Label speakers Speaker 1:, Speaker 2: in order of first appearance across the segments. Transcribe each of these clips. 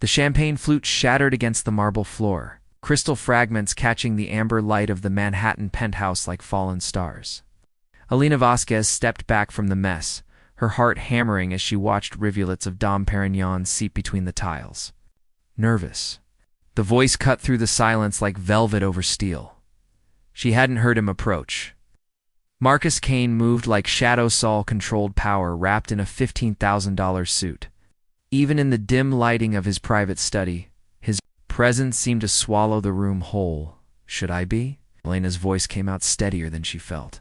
Speaker 1: The champagne flute shattered against the marble floor, crystal fragments catching the amber light of the Manhattan penthouse like fallen stars. Elena Vasquez stepped back from the mess, her heart hammering as she watched rivulets of Dom Perignon seep between the tiles. Nervous. The voice cut through the silence like velvet over steel. She hadn't heard him approach. Marcus Kane moved like Shadow Saul-controlled power wrapped in a $15,000 suit. Even in the dim lighting of his private study, his presence seemed to swallow the room whole. Should I be? Elena's voice came out steadier than she felt.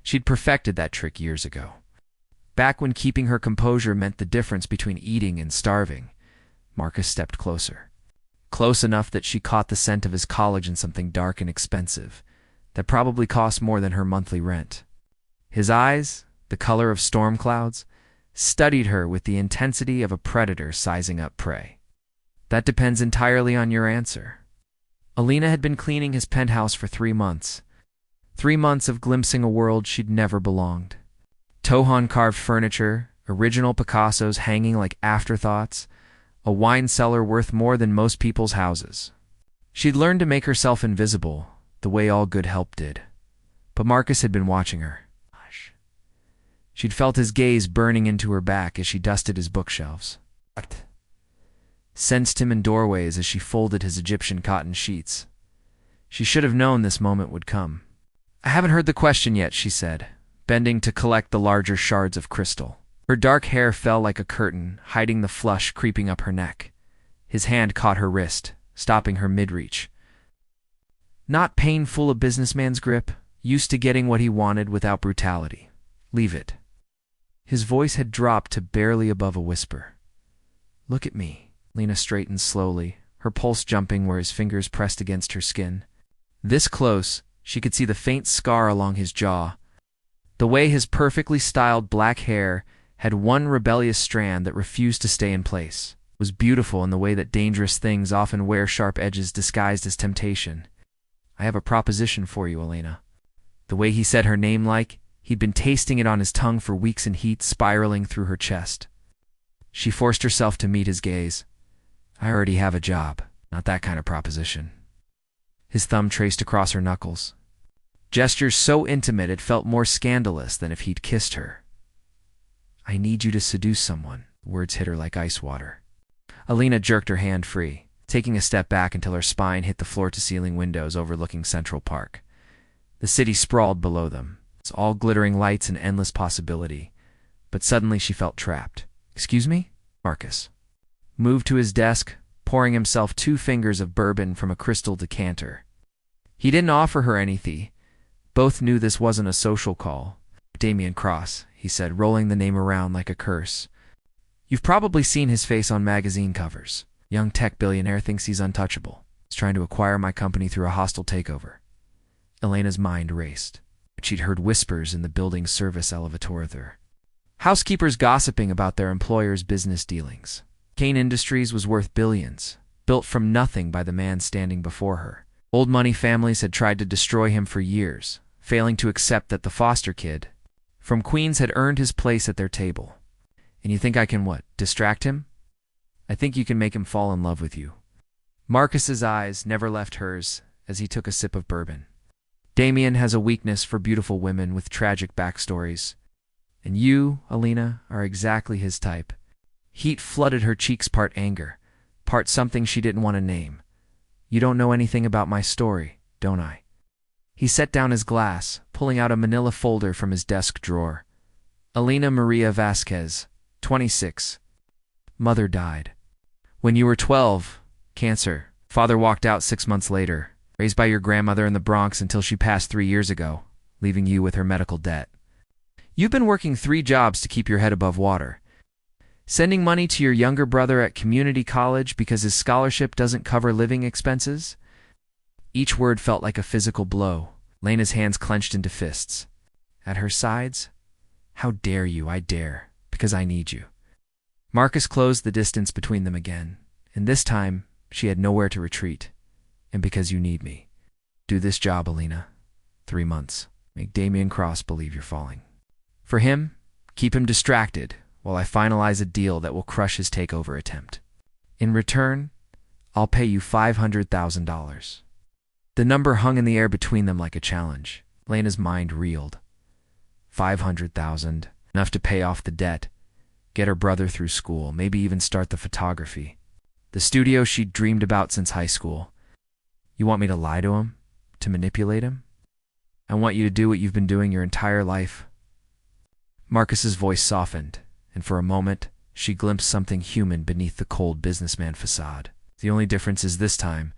Speaker 1: She'd perfected that trick years ago. Back when keeping her composure meant the difference between eating and starving. Marcus stepped closer. Close enough that she caught the scent of his collagen, something dark and expensive, that probably cost more than her monthly rent. His eyes, the color of storm clouds, studied her with the intensity of a predator sizing up prey. That depends entirely on your answer. Elena had been cleaning his penthouse for 3 months. 3 months of glimpsing a world she'd never belonged. Tohan-carved furniture, original Picassos hanging like afterthoughts, a wine cellar worth more than most people's houses. She'd learned to make herself invisible, the way all good help did. But Marcus had been watching her. She'd felt his gaze burning into her back as she dusted his bookshelves. Sensed him in doorways as she folded his Egyptian cotton sheets. She should have known this moment would come. I haven't heard the question yet, she said, bending to collect the larger shards of crystal. Her dark hair fell like a curtain, hiding the flush creeping up her neck. His hand caught her wrist, stopping her mid-reach. Not painful a businessman's grip, used to getting what he wanted without brutality. Leave it. His voice had dropped to barely above a whisper. Look at me. Lena straightened slowly, her pulse jumping where his fingers pressed against her skin. This close, she could see the faint scar along his jaw. The way his perfectly styled black hair had one rebellious strand that refused to stay in place. It was beautiful in the way that dangerous things often wear sharp edges disguised as temptation. I have a proposition for you, Elena. The way he said her name like he'd been tasting it on his tongue for weeks in heat spiraling through her chest. She forced herself to meet his gaze. I already have a job, not that kind of proposition. His thumb traced across her knuckles. Gestures so intimate it felt more scandalous than if he'd kissed her. I need you to seduce someone. Words hit her like ice water. Elena jerked her hand free, taking a step back until her spine hit the floor-to-ceiling windows overlooking Central Park. The city sprawled below them, its all glittering lights and endless possibility. But suddenly she felt trapped. Excuse me? Marcus moved to his desk, pouring himself 2 fingers of bourbon from a crystal decanter. He didn't offer her anything. Both knew this wasn't a social call. Damien Cross, he said, rolling the name around like a curse. You've probably seen his face on magazine covers. Young tech billionaire thinks he's untouchable. He's trying to acquire my company through a hostile takeover. Elena's mind raced. She'd heard whispers in the building's service elevator. Housekeepers gossiping about their employer's business dealings. Kane Industries was worth billions, built from nothing by the man standing before her. Old money families had tried to destroy him for years, failing to accept that the foster kid from Queens had earned his place at their table. And you think I can what, distract him? I think you can make him fall in love with you. Marcus's eyes never left hers as he took a sip of bourbon. Damien has a weakness for beautiful women with tragic backstories. And you, Elena, are exactly his type. Heat flooded her cheeks, part anger, part something she didn't want to name. You don't know anything about my story, don't I? He set down his glass, pulling out a manila folder from his desk drawer. Elena Maria Vasquez, 26. Mother died. When you were 12, cancer. Father walked out 6 months later, raised by your grandmother in the Bronx until she passed 3 years ago, leaving you with her medical debt. You've been working 3 jobs to keep your head above water. Sending money to your younger brother at community college because his scholarship doesn't cover living expenses? Each word felt like a physical blow. Lena's hands clenched into fists. At her sides? How dare you, I dare, because I need you. Marcus closed the distance between them again, and this time she had nowhere to retreat. And because you need me. Do this job, Elena. 3 months. Make Damien Cross believe you're falling. For him, keep him distracted while I finalize a deal that will crush his takeover attempt. In return, I'll pay you $500,000. The number hung in the air between them like a challenge. Elena's mind reeled. 500,000, enough to pay off the debt, get her brother through school, maybe even start the photography. The studio she'd dreamed about since high school. You want me to lie to him? To manipulate him? I want you to do what you've been doing your entire life. Marcus's voice softened, and for a moment, she glimpsed something human beneath the cold businessman facade. The only difference is this time,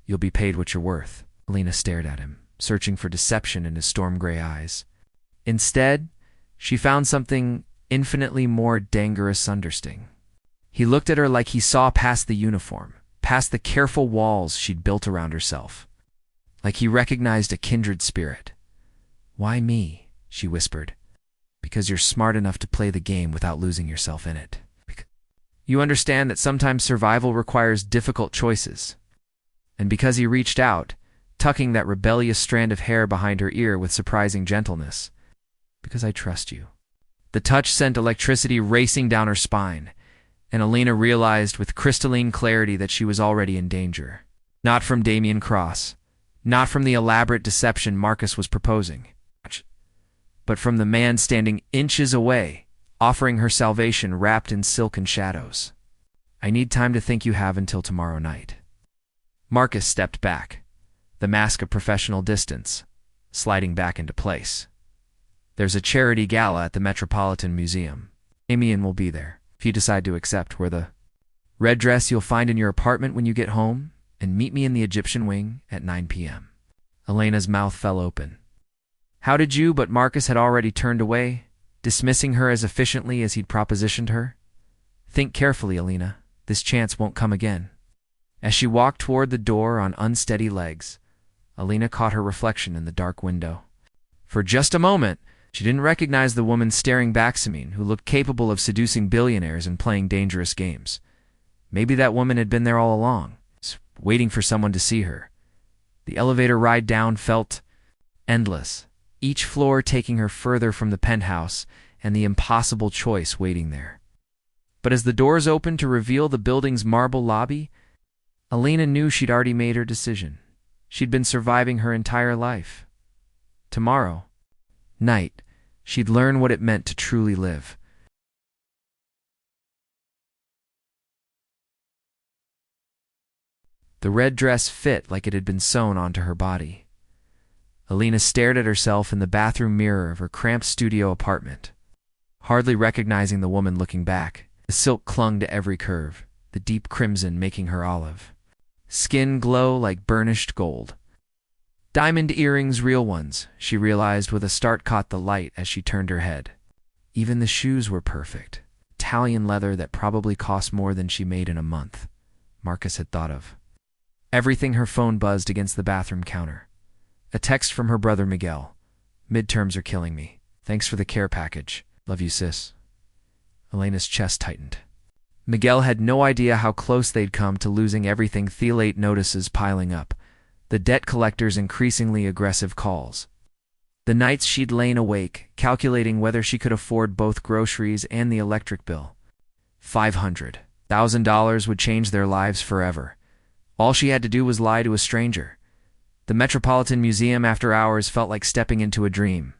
Speaker 1: you'll be paid what you're worth. Elena stared at him, searching for deception in his storm-gray eyes. Instead, she found something infinitely more dangerous understing. He looked at her like he saw past the uniform, past the careful walls she'd built around herself. Like he recognized a kindred spirit. "Why me?" she whispered. "Because you're smart enough to play the game without losing yourself in it. You understand that sometimes survival requires difficult choices." And because he reached out, tucking that rebellious strand of hair behind her ear with surprising gentleness. "Because I trust you." The touch sent electricity racing down her spine, and Elena realized with crystalline clarity that she was already in danger. Not from Damien Cross, not from the elaborate deception Marcus was proposing, but from the man standing inches away, offering her salvation wrapped in silken shadows. "I need time to think. You have until tomorrow night." Marcus stepped back, the mask of professional distance sliding back into place. "There's a charity gala at the Metropolitan Museum. Damien will be there. If you decide to accept, wear the red dress you'll find in your apartment when you get home, and meet me in the Egyptian wing at 9 p.m. Elena's mouth fell open. How did you? But Marcus had already turned away, dismissing her as efficiently as he'd propositioned her. "Think carefully, Elena. This chance won't come again." As she walked toward the door on unsteady legs, Elena caught her reflection in the dark window. For just a moment, she didn't recognize the woman staring back at him, who looked capable of seducing billionaires and playing dangerous games. Maybe that woman had been there all along, waiting for someone to see her. The elevator ride down felt endless, each floor taking her further from the penthouse and the impossible choice waiting there. But as the doors opened to reveal the building's marble lobby, Elena knew she'd already made her decision. She'd been surviving her entire life. Tomorrow night, she'd learn what it meant to truly live. The red dress fit like it had been sewn onto her body. Elena stared at herself in the bathroom mirror of her cramped studio apartment, hardly recognizing the woman looking back. The silk clung to every curve, the deep crimson making her olive. Skin glow like burnished gold. Diamond earrings, real ones, she realized with a start caught the light as she turned her head. Even the shoes were perfect. Italian leather that probably cost more than she made in a month, Marcus had thought of. Everything. Her phone buzzed against the bathroom counter. A text from her brother Miguel. "Midterms are killing me. Thanks for the care package. Love you, sis." Elena's chest tightened. Miguel had no idea how close they'd come to losing everything. Thelate notices piling up, the debt collector's increasingly aggressive calls. The nights she'd lain awake, calculating whether she could afford both groceries and the electric bill. $500,000 would change their lives forever. All she had to do was lie to a stranger. The Metropolitan Museum after hours felt like stepping into a dream.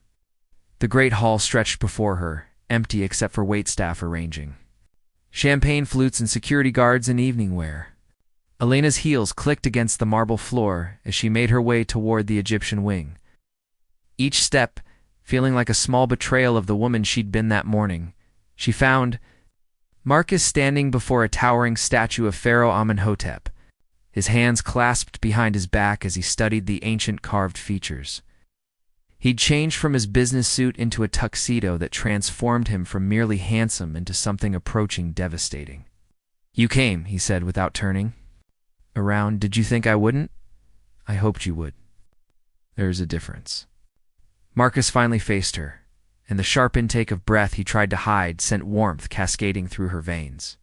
Speaker 1: The great hall stretched before her, empty except for waitstaff arranging champagne flutes and security guards in evening wear. Elena's heels clicked against the marble floor as she made her way toward the Egyptian wing. Each step feeling like a small betrayal of the woman she'd been that morning. She found Marcus standing before a towering statue of Pharaoh Amenhotep, his hands clasped behind his back as he studied the ancient carved features. He'd changed from his business suit into a tuxedo that transformed him from merely handsome into something approaching devastating. "You came," he said without turning around. "Did you think I wouldn't? I hoped you would. There's a difference." Marcus finally faced her, and the sharp intake of breath he tried to hide sent warmth cascading through her veins.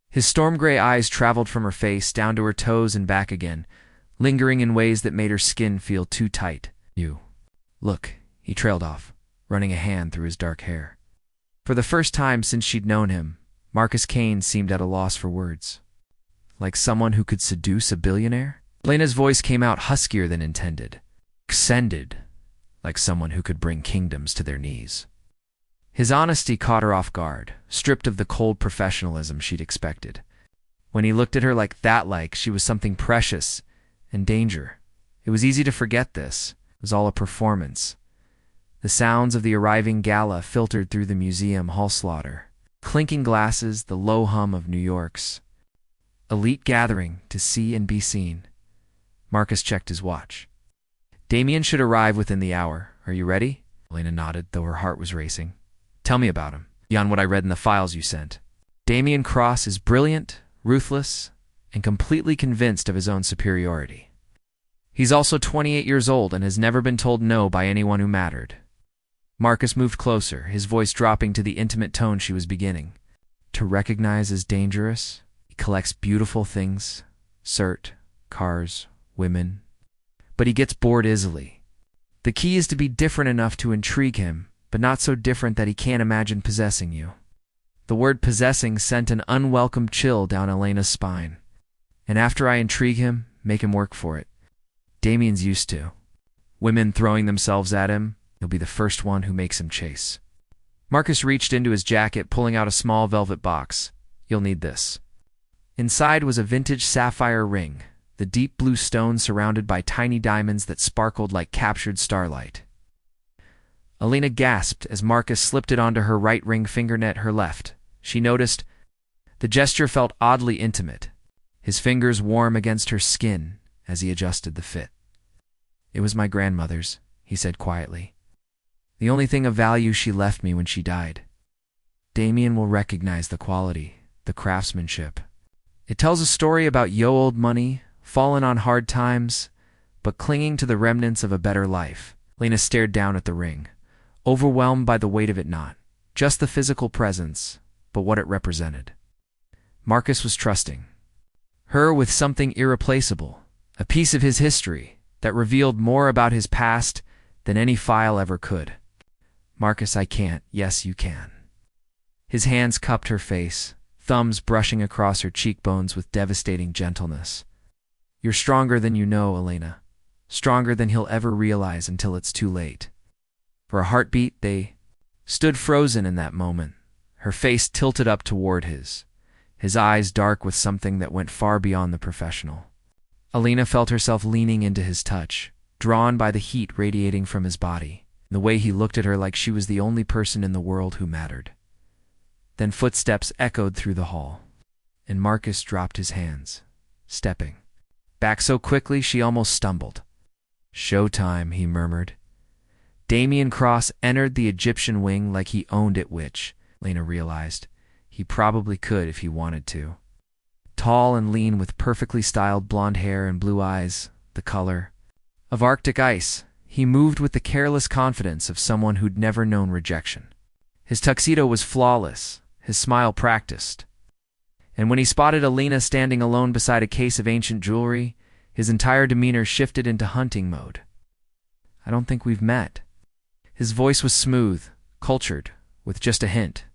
Speaker 1: His storm-gray eyes traveled from her face down to her toes and back again, lingering in ways that made her skin feel too tight. "You. Look," he trailed off, running a hand through his dark hair. For the first time since she'd known him, Marcus Kane seemed at a loss for words. like someone who could seduce a billionaire? Elena's voice came out huskier than intended. Ascended, like someone who could bring kingdoms to their knees. His honesty caught her off guard, stripped of the cold professionalism she'd expected. When he looked at her like that, like she was something precious and danger, it was easy to forget this. It was all a performance. The sounds of the arriving gala filtered through the museum hall slaughter. Clinking glasses, the low hum of New York's elite gathering to see and be seen. Marcus checked his watch. Damien should arrive within the hour. Are you ready? Elena nodded, though her heart was racing. Tell me about him, beyond what I read in the files you sent. Damien Cross is brilliant, ruthless, and completely convinced of his own superiority. He's also 28 years old and has never been told no by anyone who mattered. Marcus moved closer, his voice dropping to the intimate tone she was beginning. To recognize as dangerous, he collects beautiful things, cert, cars, women. But he gets bored easily. The key is to be different enough to intrigue him, but not so different that he can't imagine possessing you. The word possessing sent an unwelcome chill down Elena's spine. And after I intrigue him, make him work for it. Damien's used to. Women throwing themselves at him, he'll be the first one who makes him chase. Marcus reached into his jacket, pulling out a small velvet box. You'll need this. Inside was a vintage sapphire ring, the deep blue stone surrounded by tiny diamonds that sparkled like captured starlight. Elena gasped as Marcus slipped it onto her right ring fingernet, her left. She noticed. The gesture felt oddly intimate, his fingers warm against her skin as he adjusted the fit. It was my grandmother's, he said quietly. The only thing of value she left me when she died. Damien will recognize the quality, the craftsmanship. It tells a story about old money, fallen on hard times, but clinging to the remnants of a better life. Elena stared down at the ring, overwhelmed by the weight of it, not just the physical presence, but what it represented. Marcus was trusting her with something irreplaceable, a piece of his history that revealed more about his past than any file ever could. Marcus, I can't. Yes, you can. His hands cupped her face, thumbs brushing across her cheekbones with devastating gentleness. You're stronger than you know, Elena. Stronger than he'll ever realize until it's too late. For a heartbeat, they stood frozen in that moment, her face tilted up toward his eyes dark with something that went far beyond the professional. Elena felt herself leaning into his touch, drawn by the heat radiating from his body, the way he looked at her like she was the only person in the world who mattered. Then footsteps echoed through the hall, and Marcus dropped his hands, stepping back so quickly she almost stumbled. Showtime, he murmured. Damien Cross entered the Egyptian wing like he owned it, which, Elena realized, he probably could if he wanted to. Tall and lean with perfectly styled blonde hair and blue eyes, the color of Arctic ice, he moved with the careless confidence of someone who'd never known rejection. His tuxedo was flawless, his smile practiced. And when he spotted Elena standing alone beside a case of ancient jewelry, his entire demeanor shifted into hunting mode. I don't think we've met. His voice was smooth, cultured, with just a hint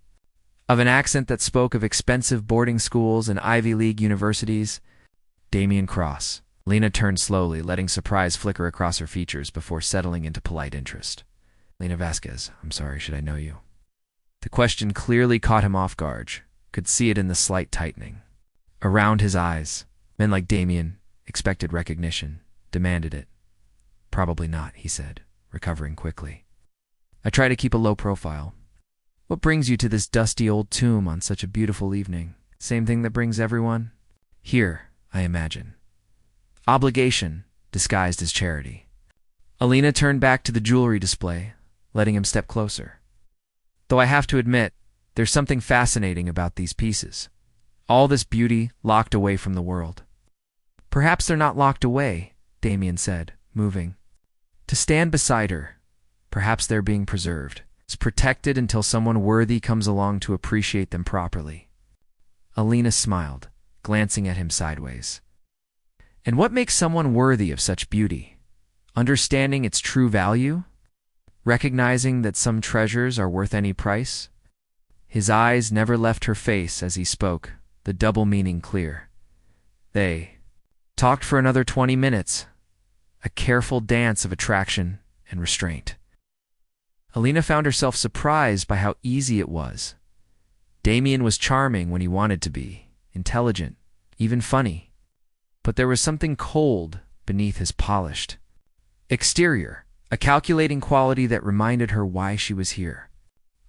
Speaker 1: of an accent that spoke of expensive boarding schools and Ivy League universities. Damien Cross. Elena turned slowly, letting surprise flicker across her features before settling into polite interest. Elena Vasquez, I'm sorry, should I know you? The question clearly caught him off guard, could see it in the slight tightening around his eyes. Men like Damien expected recognition, demanded it. Probably not, he said, recovering quickly. I try to keep a low profile. What brings you to this dusty old tomb on such a beautiful evening? Same thing that brings everyone? Here, I imagine. Obligation, disguised as charity. Elena turned back to the jewelry display, letting him step closer. Though I have to admit, there's something fascinating about these pieces. All this beauty locked away from the world. Perhaps they're not locked away, Damien said, moving. To stand beside her, perhaps they're being preserved. It's protected until someone worthy comes along to appreciate them properly. Elena smiled, glancing at him sideways. And what makes someone worthy of such beauty? Understanding its true value? Recognizing that some treasures are worth any price? His eyes never left her face as he spoke, the double meaning clear. They talked for another 20 minutes, a careful dance of attraction and restraint. Elena found herself surprised by how easy it was. Damien was charming when he wanted to be, intelligent, even funny. But there was something cold beneath his polished exterior, a calculating quality that reminded her why she was here.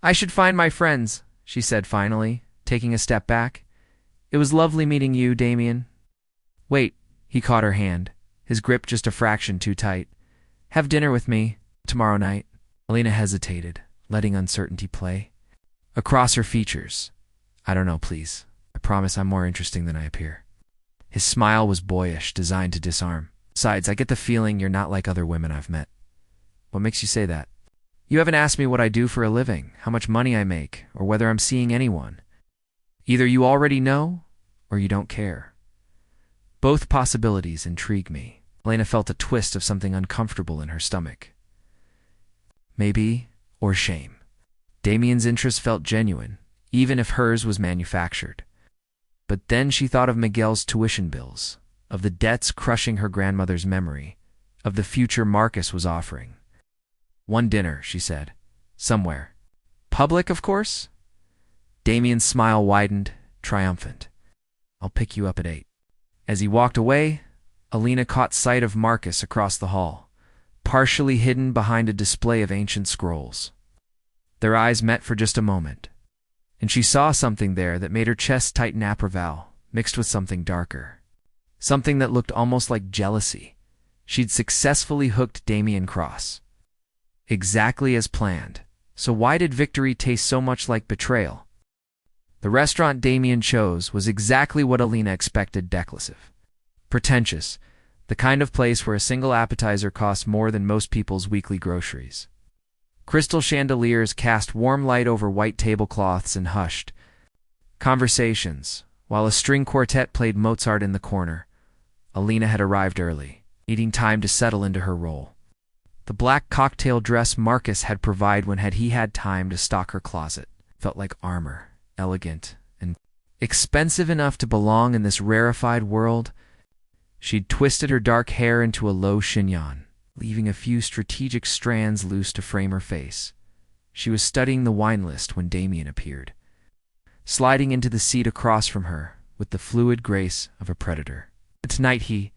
Speaker 1: "I should find my friends," she said finally, taking a step back. "It was lovely meeting you, Damien." "Wait," he caught her hand, his grip just a fraction too tight. "Have dinner with me tomorrow night." Elena hesitated, letting uncertainty play across her features. "I don't know, please. I promise I'm more interesting than I appear." His smile was boyish, designed to disarm. "Besides, I get the feeling you're not like other women I've met." "What makes you say that?" "You haven't asked me what I do for a living, how much money I make, or whether I'm seeing anyone. Either you already know, or you don't care. Both possibilities intrigue me." Elena felt a twist of something uncomfortable in her stomach. Maybe, or shame. Damien's interest felt genuine, even if hers was manufactured. But then she thought of Miguel's tuition bills, of the debts crushing her grandmother's memory, of the future Marcus was offering. "One dinner," she said. "Somewhere. Public, of course?" Damien's smile widened, triumphant. "I'll pick you up at 8. As he walked away, Elena caught sight of Marcus across the hall, partially hidden behind a display of ancient scrolls. Their eyes met for just a moment, and she saw something there that made her chest tighten approval, mixed with something darker. Something that looked almost like jealousy. She'd successfully hooked Damien Cross. Exactly as planned. So why did victory taste so much like betrayal? The restaurant Damien chose was exactly what Elena expected: decisive. Pretentious. The kind of place where a single appetizer costs more than most people's weekly groceries. Crystal chandeliers cast warm light over white tablecloths and hushed conversations, while a string quartet played Mozart in the corner. Elena had arrived early, needing time to settle into her role. The black cocktail dress Marcus had provided when he had time to stock her closet felt like armor, elegant, and expensive enough to belong in this rarefied world. She'd twisted her dark hair into a low chignon, leaving a few strategic strands loose to frame her face. She was studying the wine list when Damien appeared, sliding into the seat across from her with the fluid grace of a predator. Tonight he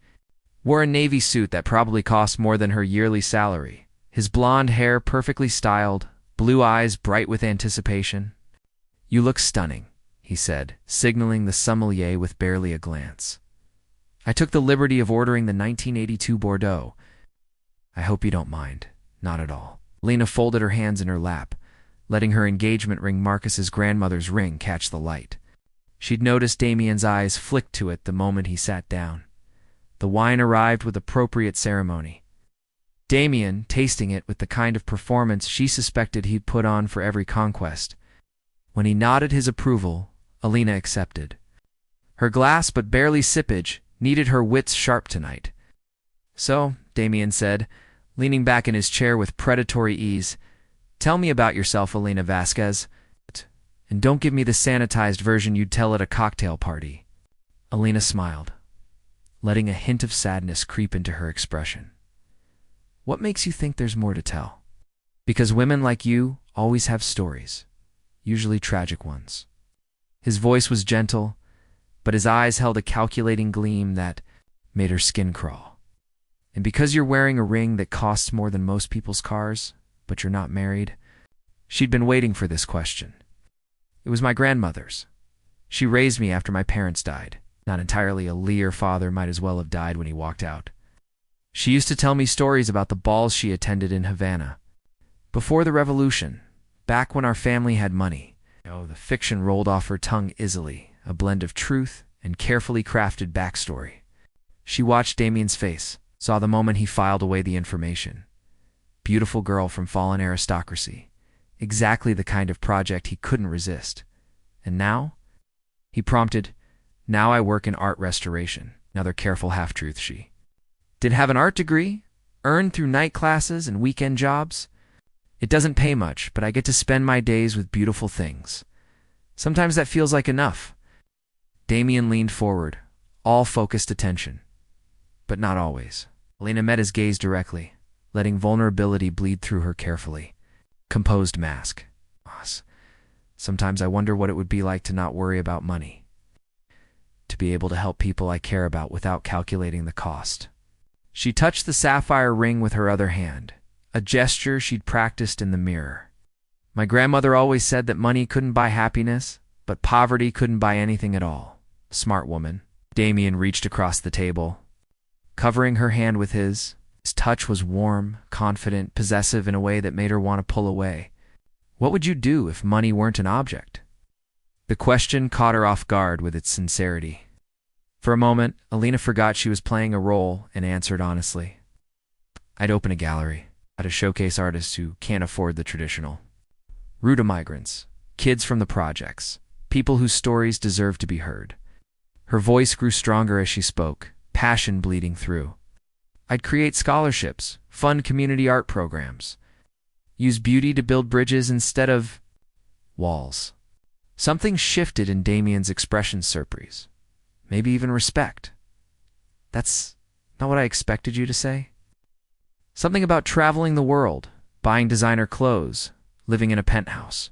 Speaker 1: wore a navy suit that probably cost more than her yearly salary, his blonde hair perfectly styled, blue eyes bright with anticipation. "You look stunning," he said, signaling the sommelier with barely a glance. "I took the liberty of ordering the 1982 Bordeaux. I hope you don't mind." "Not at all." Elena folded her hands in her lap, letting her engagement ring Marcus's grandmother's ring catch the light. She'd noticed Damien's eyes flick to it the moment he sat down. The wine arrived with appropriate ceremony. Damien, tasting it with the kind of performance she suspected he'd put on for every conquest. When he nodded his approval, Elena accepted. Her glass, but barely sippage, needed her wits sharp tonight. "So," Damien said, leaning back in his chair with predatory ease, "tell me about yourself, Elena Vasquez. And don't give me the sanitized version you'd tell at a cocktail party." Elena smiled, letting a hint of sadness creep into her expression. "What makes you think there's more to tell?" "Because women like you always have stories, usually tragic ones." His voice was gentle, but his eyes held a calculating gleam that made her skin crawl. "And because you're wearing a ring that costs more than most people's cars, but you're not married?" She'd been waiting for this question. "It was my grandmother's. She raised me after my parents died. Not entirely a Lear father might as well have died when he walked out. She used to tell me stories about the balls she attended in Havana. Before the revolution, back when our family had money." Oh, the fiction rolled off her tongue easily, a blend of truth and carefully crafted backstory. She watched Damien's face, saw the moment he filed away the information. Beautiful girl from fallen aristocracy. Exactly the kind of project he couldn't resist. "And now?" he prompted. "Now I work in art restoration." Another careful half-truth. She did have an art degree, earned through night classes and weekend jobs. "It doesn't pay much, but I get to spend my days with beautiful things. Sometimes that feels like enough." Damien leaned forward, all focused attention. But not always. Elena met his gaze directly, letting vulnerability bleed through her carefully. Composed mask. Sometimes I wonder what it would be like to not worry about money. To be able to help people I care about without calculating the cost. She touched the sapphire ring with her other hand, a gesture she'd practiced in the mirror. My grandmother always said that money couldn't buy happiness, but poverty couldn't buy anything at all. Smart woman. Damien reached across the table, covering her hand with his. His touch was warm, confident, possessive in a way that made her want to pull away. What would you do if money weren't an object? The question caught her off guard with its sincerity. For a moment, Elena forgot she was playing a role and answered honestly. I'd open a gallery. I'd showcase artists who can't afford the traditional. Ruta migrants, kids from the projects, people whose stories deserve to be heard. Her voice grew stronger as she spoke, passion bleeding through. I'd create scholarships, fund community art programs, use beauty to build bridges instead of walls. Something shifted in Damien's expression surprise. Maybe even respect. That's not what I expected you to say. Something about traveling the world, buying designer clothes, living in a penthouse.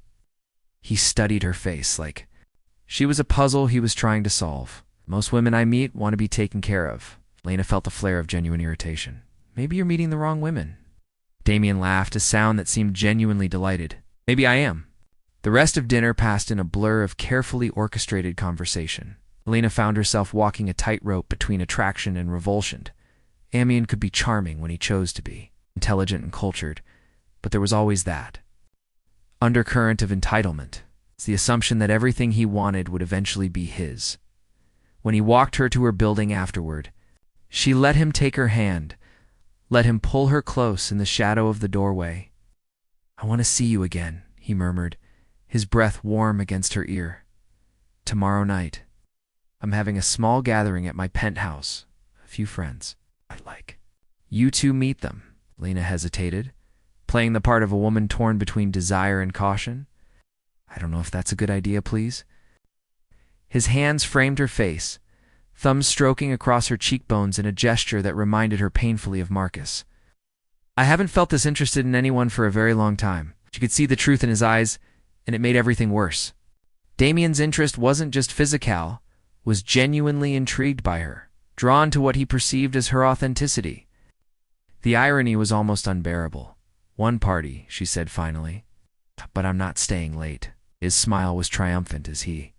Speaker 1: He studied her face like she was a puzzle he was trying to solve. Most women I meet want to be taken care of. Elena felt a flare of genuine irritation. Maybe you're meeting the wrong women. Damien laughed, a sound that seemed genuinely delighted. Maybe I am. The rest of dinner passed in a blur of carefully orchestrated conversation. Elena found herself walking a tightrope between attraction and revulsion. Damien could be charming when he chose to be, intelligent and cultured, but there was always that undercurrent of entitlement. It's the assumption that everything he wanted would eventually be his. When he walked her to her building afterward, she let him take her hand, let him pull her close in the shadow of the doorway. I want to see you again, he murmured, his breath warm against her ear. Tomorrow night. I'm having a small gathering at my penthouse. A few friends I'd like. You two meet them. Elena hesitated, playing the part of a woman torn between desire and caution. I don't know if that's a good idea, please. His hands framed her face, thumbs stroking across her cheekbones in a gesture that reminded her painfully of Marcus. I haven't felt this interested in anyone for a very long time. She could see the truth in his eyes, and it made everything worse. Damien's interest wasn't just physical, was genuinely intrigued by her, drawn to what he perceived as her authenticity. The irony was almost unbearable. One party, she said finally, but I'm not staying late. His smile was triumphant as he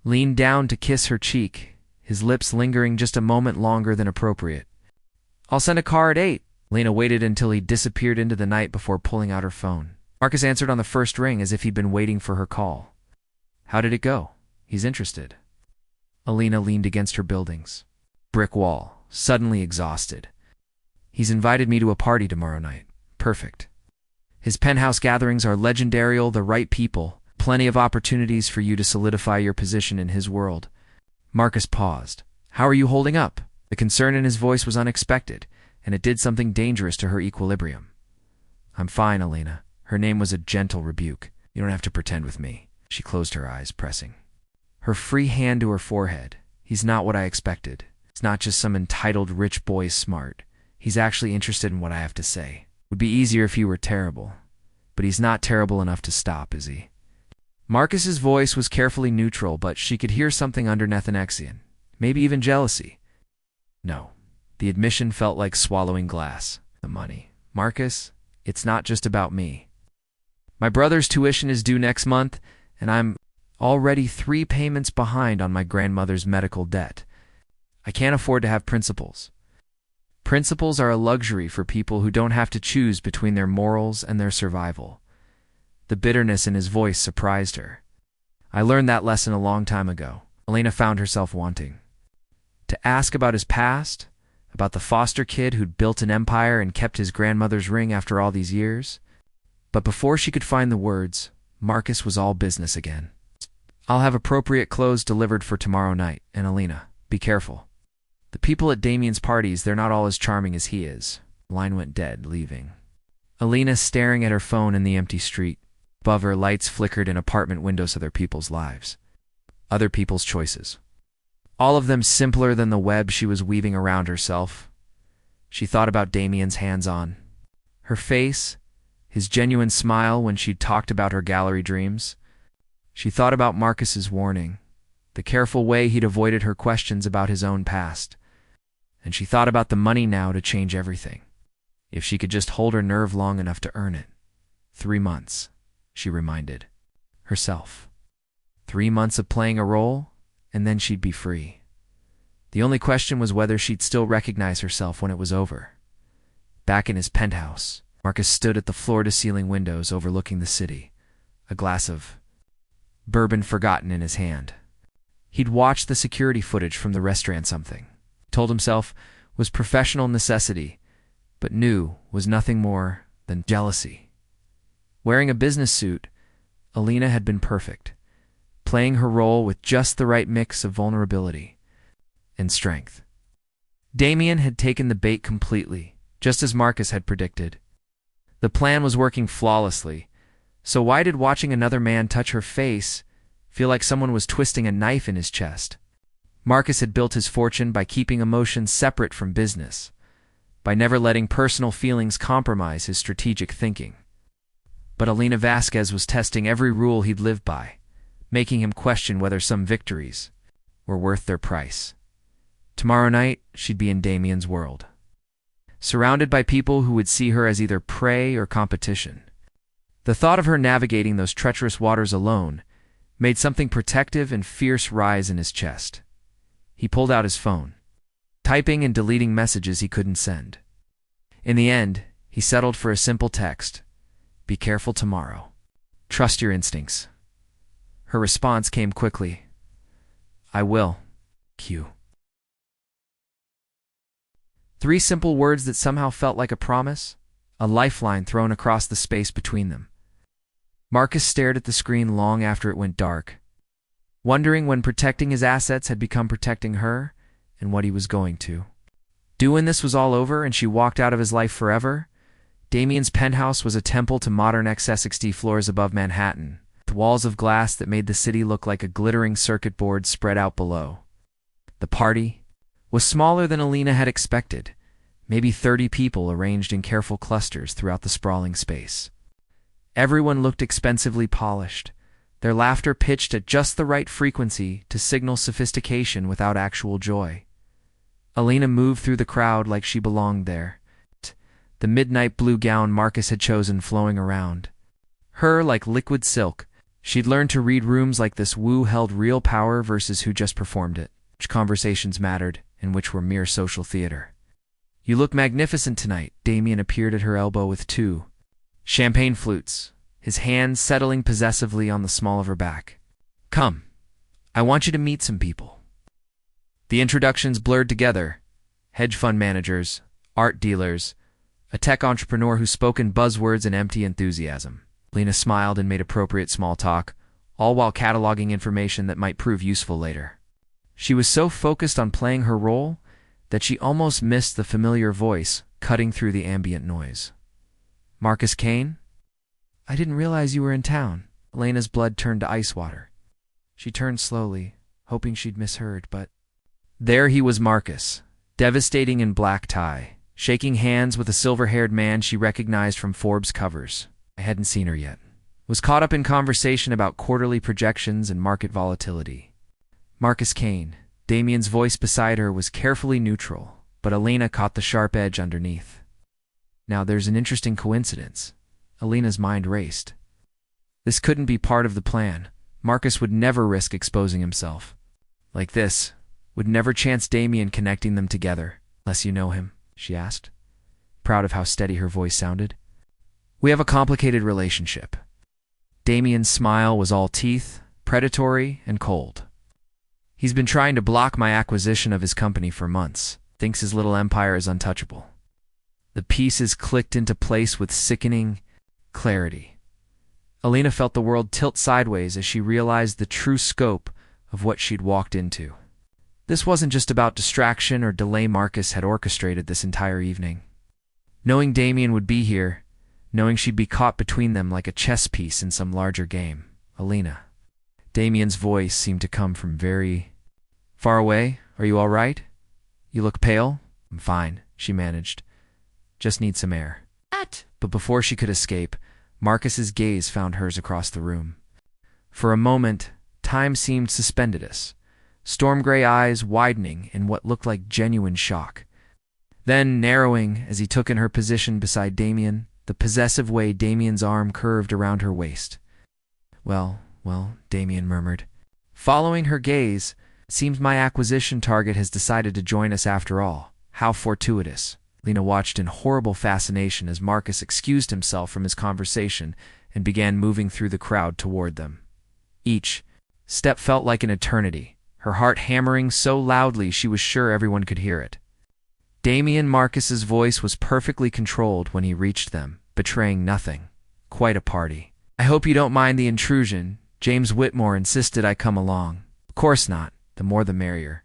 Speaker 1: leaned down to kiss her cheek, his lips lingering just a moment longer than appropriate. I'll send a car at 8. Elena waited until he disappeared into the night before pulling out her phone. Marcus answered on the first ring as if he'd been waiting for her call. How did it go? He's interested. Elena leaned against her building's brick wall, suddenly exhausted. He's invited me to a party tomorrow night. Perfect. His penthouse gatherings are legendary, the right people, plenty of opportunities for you to solidify your position in his world. Marcus paused. How are you holding up? The concern in his voice was unexpected, and it did something dangerous to her equilibrium. I'm fine, Elena. Her name was a gentle rebuke. You don't have to pretend with me. She closed her eyes, pressing her free hand to her forehead. He's not what I expected. It's not just some entitled rich boy smart. He's actually interested in what I have to say. Would be easier if he were terrible. But he's not terrible enough to stop, is he? Marcus's voice was carefully neutral, but she could hear something underneath an Nexian. Maybe even jealousy. No. The admission felt like swallowing glass. The money. Marcus, it's not just about me. My brother's tuition is due next month, and I'm already 3 payments behind on my grandmother's medical debt. I can't afford to have principles. Principles are a luxury for people who don't have to choose between their morals and their survival. The bitterness in his voice surprised her. I learned that lesson a long time ago. Elena found herself wanting to ask about his past, about the foster kid who'd built an empire and kept his grandmother's ring after all these years. But before she could find the words, Marcus was all business again. I'll have appropriate clothes delivered for tomorrow night, and Elena, be careful. The people at Damien's parties, they're not all as charming as he is. The line went dead, leaving Elena staring at her phone in the empty street. Above her, lights flickered in apartment windows of other people's lives. Other people's choices. all of them simpler than the web she was weaving around herself. She thought about Damien's hands-on. Her face, his genuine smile when she'd talked about her gallery dreams. She thought about Marcus's warning, the careful way he'd avoided her questions about his own past. And she thought about the money now to change everything. If she could just hold her nerve long enough to earn it. 3 months, she reminded herself. 3 months of playing a role, and then she'd be free. The only question was whether she'd still recognize herself when it was over. Back in his penthouse, Marcus stood at the floor-to-ceiling windows overlooking the city, a glass of bourbon forgotten in his hand. He'd watched the security footage from the restaurant something, told himself was professional necessity, but knew was nothing more than jealousy. Wearing a business suit, Elena had been perfect, playing her role with just the right mix of vulnerability and strength. Damien had taken the bait completely, just as Marcus had predicted. The plan was working flawlessly, so why did watching another man touch her face feel like someone was twisting a knife in his chest? Marcus had built his fortune by keeping emotions separate from business, by never letting personal feelings compromise his strategic thinking. But Elena Vasquez was testing every rule he'd lived by, making him question whether some victories were worth their price. Tomorrow night, she'd be in Damien's world, surrounded by people who would see her as either prey or competition. The thought of her navigating those treacherous waters alone made something protective and fierce rise in his chest. He pulled out his phone, typing and deleting messages he couldn't send. In the end, he settled for a simple text: "Be careful tomorrow. Trust your instincts." Her response came quickly: "I will, Q." 3 simple words that somehow felt like a promise, a lifeline thrown across the space between them. Marcus stared at the screen long after it went dark, wondering when protecting his assets had become protecting her and what he was going to do when this was all over and she walked out of his life forever. Damien's penthouse was a temple to modern XS60 floors above Manhattan, with walls of glass that made the city look like a glittering circuit board spread out below. The party was smaller than Elena had expected, maybe 30 people arranged in careful clusters throughout the sprawling space. Everyone looked expensively polished, their laughter pitched at just the right frequency to signal sophistication without actual joy. Elena moved through the crowd like she belonged there, the midnight blue gown Marcus had chosen flowing around her like liquid silk. She'd learned to read rooms like this. Wu held real power versus who just performed it, which conversations mattered and which were mere social theater. "You look magnificent tonight." Damien appeared at her elbow with 2 champagne flutes, his hands settling possessively on the small of her back. "Come, I want you to meet some people." The introductions blurred together: hedge fund managers, art dealers, a tech entrepreneur who spoke in buzzwords and empty enthusiasm. Lena smiled and made appropriate small talk, all while cataloging information that might prove useful later. She was so focused on playing her role that she almost missed the familiar voice cutting through the ambient noise. "Marcus Kane? I didn't realize you were in town." Elena's blood turned to ice water. She turned slowly, hoping she'd misheard, but there he was, Marcus, devastating in black tie, shaking hands with a silver-haired man she recognized from Forbes covers. I hadn't seen her yet. Was caught up in conversation about quarterly projections and market volatility. Marcus Kane. Damien's voice beside her was carefully neutral, but Elena caught the sharp edge underneath. Now there's an interesting coincidence. Elena's mind raced. This couldn't be part of the plan. Marcus would never risk exposing himself like this, would never chance Damien connecting them together. "Unless you know him?" she asked, proud of how steady her voice sounded. "We have a complicated relationship." Damien's smile was all teeth, predatory and cold. "He's been trying to block my acquisition of his company for months. Thinks his little empire is untouchable." The pieces clicked into place with sickening clarity. Elena felt the world tilt sideways as she realized the true scope of what she'd walked into. This wasn't just about distraction or delay. Marcus had orchestrated this entire evening. Knowing Damien would be here, knowing she'd be caught between them like a chess piece in some larger game. "Elena." Damien's voice seemed to come from very Far away? Are you all right? You look pale? I'm fine, she managed. Just need some air. But before she could escape, Marcus's gaze found hers across the room. For a moment, time seemed suspended us, storm-gray eyes widening in what looked like genuine shock. Then narrowing as he took in her position beside Damien, the possessive way Damien's arm curved around her waist. Well, Damien murmured. Following her gaze, it seems my acquisition target has decided to join us after all. How fortuitous. Elena watched in horrible fascination as Marcus excused himself from his conversation and began moving through the crowd toward them. Each step felt like an eternity, her heart hammering so loudly she was sure everyone could hear it. Damien Marcus's voice was perfectly controlled when he reached them, betraying nothing. Quite a party. I hope you don't mind the intrusion. James Whitmore insisted I come along. Of course not. The more the merrier.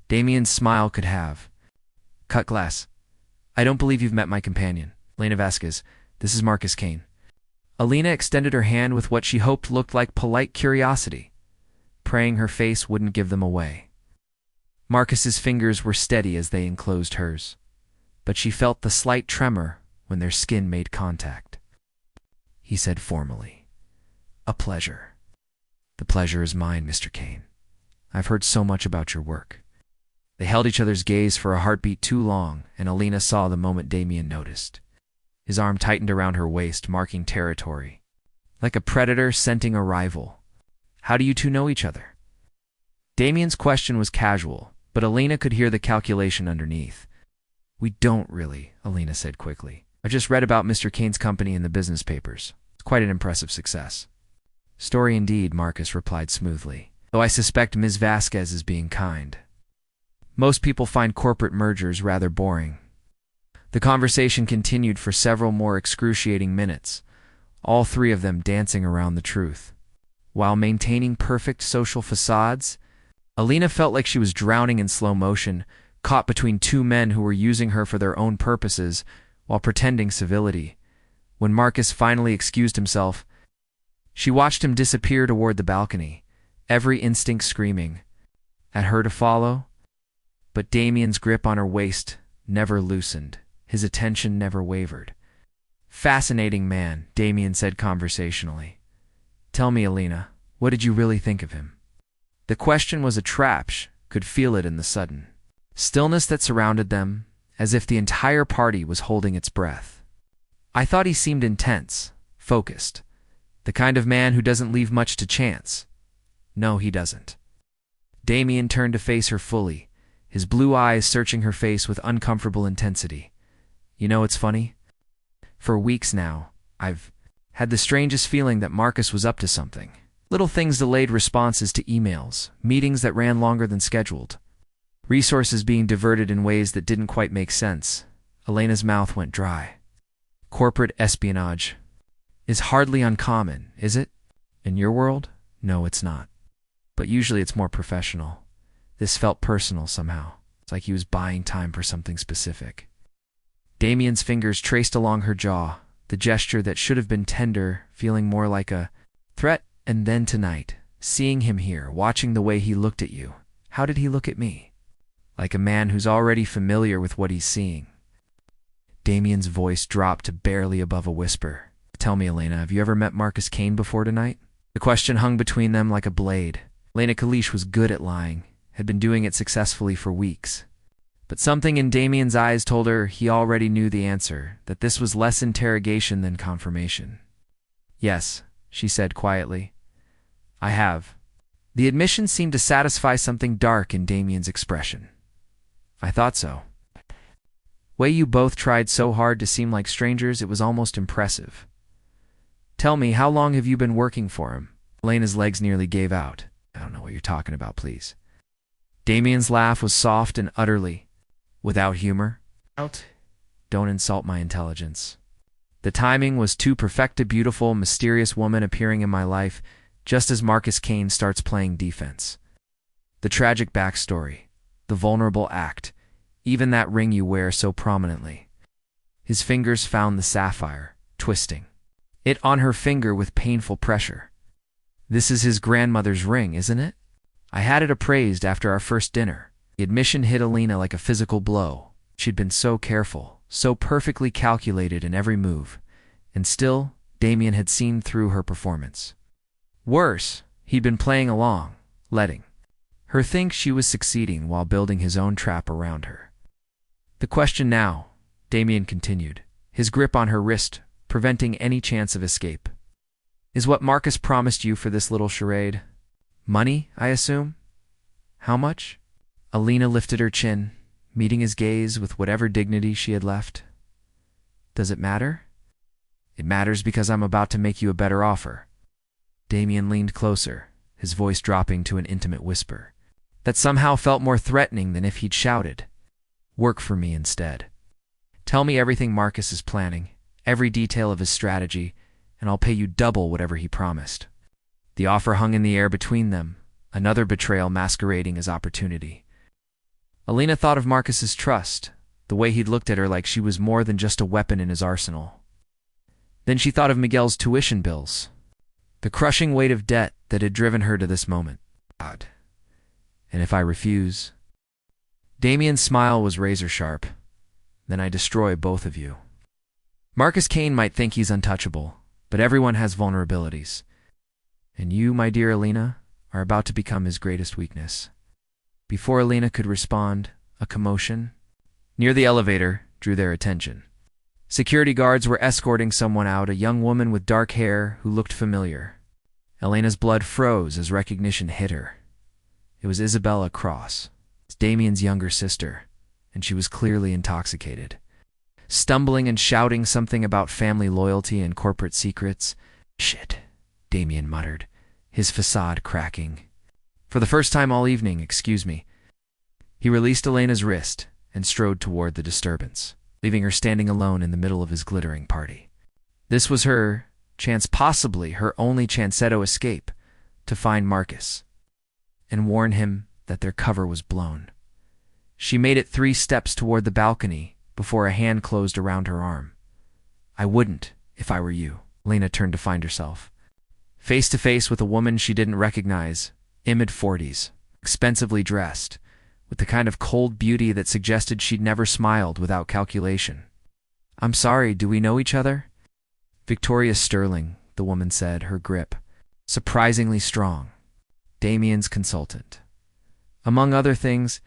Speaker 1: Damien's smile could have. Cut glass. I don't believe you've met my companion, Elena Vasquez. This is Marcus Kane. Elena extended her hand with what she hoped looked like polite curiosity, praying her face wouldn't give them away. Marcus's fingers were steady as they enclosed hers, but she felt the slight tremor when their skin made contact. He said formally, "A pleasure." "The pleasure is mine, Mr. Kane. I've heard so much about your work." They held each other's gaze for a heartbeat too long, and Elena saw the moment Damien noticed. His arm tightened around her waist, marking territory. Like a predator scenting a rival. How do you two know each other? Damien's question was casual, but Elena could hear the calculation underneath. We don't really, Elena said quickly. I just read about Mr. Kane's company in the business papers. It's quite an impressive success. Story indeed, Marcus replied smoothly, though I suspect Ms. Vasquez is being kind. Most people find corporate mergers rather boring. The conversation continued for several more excruciating minutes, all three of them dancing around the truth. While maintaining perfect social facades, Elena felt like she was drowning in slow motion, caught between two men who were using her for their own purposes while pretending civility. When Marcus finally excused himself, she watched him disappear toward the balcony, every instinct screaming at her to follow. But Damien's grip on her waist never loosened. His attention never wavered. Fascinating man, Damien said conversationally. Tell me, Elena, what did you really think of him? The question was a trap. She could feel it in the sudden stillness that surrounded them, as if the entire party was holding its breath. I thought he seemed intense, focused, the kind of man who doesn't leave much to chance. No, he doesn't. Damien turned to face her fully, his blue eyes searching her face with uncomfortable intensity. You know, it's funny. For weeks now, I've had the strangest feeling that Marcus was up to something. Little things delayed responses to emails, meetings that ran longer than scheduled, resources being diverted in ways that didn't quite make sense. Elena's mouth went dry. Corporate espionage is hardly uncommon, is it? In your world? No, it's not. But usually it's more professional. This felt personal somehow. It's like he was buying time for something specific. Damien's fingers traced along her jaw, the gesture that should have been tender, feeling more like a threat. And then tonight, seeing him here, watching the way he looked at you, how did he look at me? Like a man who's already familiar with what he's seeing. Damien's voice dropped to barely above a whisper. Tell me, Elena, have you ever met Marcus Kane before tonight? The question hung between them like a blade. Elena Kalish was good at lying, had been doing it successfully for weeks. But something in Damien's eyes told her he already knew the answer, that this was less interrogation than confirmation. Yes, she said quietly. I have. The admission seemed to satisfy something dark in Damien's expression. I thought so. Way you both tried so hard to seem like strangers, it was almost impressive. Tell me, how long have you been working for him? Elena's legs nearly gave out. I don't know what you're talking about, please. Damien's laugh was soft and utterly without humor. Don't insult my intelligence. The timing was too perfect. A beautiful, mysterious woman appearing in my life just as Marcus Kane starts playing defense. The tragic backstory, the vulnerable act, even that ring you wear so prominently. His fingers found the sapphire, twisting it on her finger with painful pressure. This is his grandmother's ring, isn't it? I had it appraised after our first dinner. The admission hit Elena like a physical blow. She'd been so careful, so perfectly calculated in every move, and still, Damien had seen through her performance. Worse, he'd been playing along, letting her think she was succeeding while building his own trap around her. The question now, Damien continued, his grip on her wrist, preventing any chance of escape, is what Marcus promised you for this little charade? Money, I assume? How much? Elena lifted her chin, meeting his gaze with whatever dignity she had left. Does it matter? It matters because I'm about to make you a better offer. Damien leaned closer, his voice dropping to an intimate whisper that somehow felt more threatening than if he'd shouted. Work for me instead. Tell me everything Marcus is planning, every detail of his strategy, and I'll pay you double whatever he promised. The offer hung in the air between them, another betrayal masquerading as opportunity. Elena thought of Marcus's trust, the way he'd looked at her like she was more than just a weapon in his arsenal. Then she thought of Miguel's tuition bills, the crushing weight of debt that had driven her to this moment. God. And if I refuse? Damien's smile was razor-sharp. Then I destroy both of you. Marcus Kane might think he's untouchable, but everyone has vulnerabilities. And you, my dear Elena, are about to become his greatest weakness. Before Elena could respond, a commotion near the elevator drew their attention. Security guards were escorting someone out, a young woman with dark hair who looked familiar. Elena's blood froze as recognition hit her. It was Isabella Cross, Damien's younger sister, and she was clearly intoxicated. Stumbling and shouting something about family loyalty and corporate secrets. Shit, Damien muttered, his facade cracking. For the first time all evening, excuse me. He released Elena's wrist and strode toward the disturbance, leaving her standing alone in the middle of his glittering party. This was her chance, possibly her only chanceto escape, to find Marcus and warn him that their cover was blown. She made it 3 steps toward the balcony before a hand closed around her arm. I wouldn't, if I were you. Elena turned to find herself face to face with a woman she didn't recognize, in mid-40s, expensively dressed, with the kind of cold beauty that suggested she'd never smiled without calculation. I'm sorry, do we know each other? Victoria Sterling, the woman said, her grip surprisingly strong. Damien's consultant. Among other things,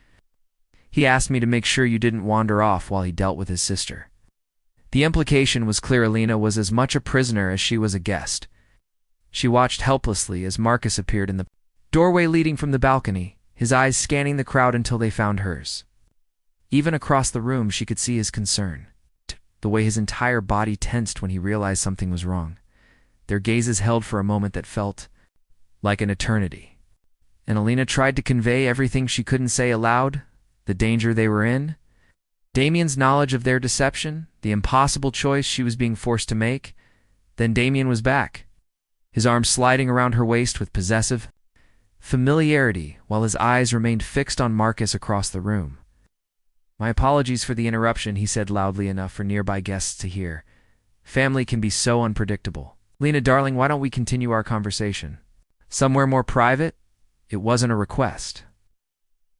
Speaker 1: he asked me to make sure you didn't wander off while he dealt with his sister. The implication was clear. Elena was as much a prisoner as she was a guest. She watched helplessly as Marcus appeared in the doorway leading from the balcony, his eyes scanning the crowd until they found hers. Even across the room she could see his concern, the way his entire body tensed when he realized something was wrong. Their gazes held for a moment that felt like an eternity. And Elena tried to convey everything she couldn't say aloud, the danger they were in, Damien's knowledge of their deception, the impossible choice she was being forced to make. Then Damien was back, his arms sliding around her waist with possessive familiarity while his eyes remained fixed on Marcus across the room. My apologies for the interruption, he said loudly enough for nearby guests to hear. Family can be so unpredictable. Lena, darling, why don't we continue our conversation somewhere more private? It wasn't a request.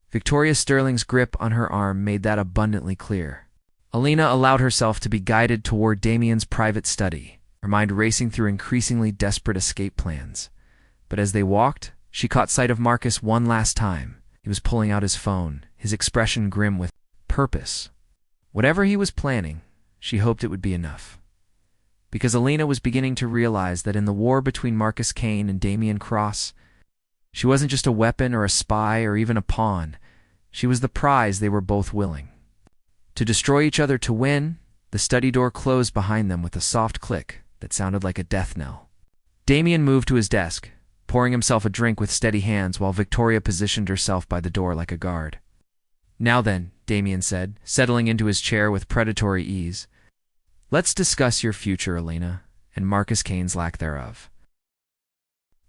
Speaker 1: Victoria Sterling's grip on her arm made that abundantly clear. Elena allowed herself to be guided toward Damien's private study, her mind racing through increasingly desperate escape plans. But as they walked, she caught sight of Marcus one last time. He was pulling out his phone, his expression grim with purpose. Whatever he was planning, she hoped it would be enough. Because Elena was beginning to realize that in the war between Marcus Kane and Damien Cross, she wasn't just a weapon or a spy or even a pawn. She was the prize they were both willing to destroy each other to win. The study door closed behind them with a soft click that sounded like a death knell. Damien moved to his desk, pouring himself a drink with steady hands while Victoria positioned herself by the door like a guard. Now then, Damien said, settling into his chair with predatory ease, let's discuss your future, Elena, and Marcus Kane's lack thereof.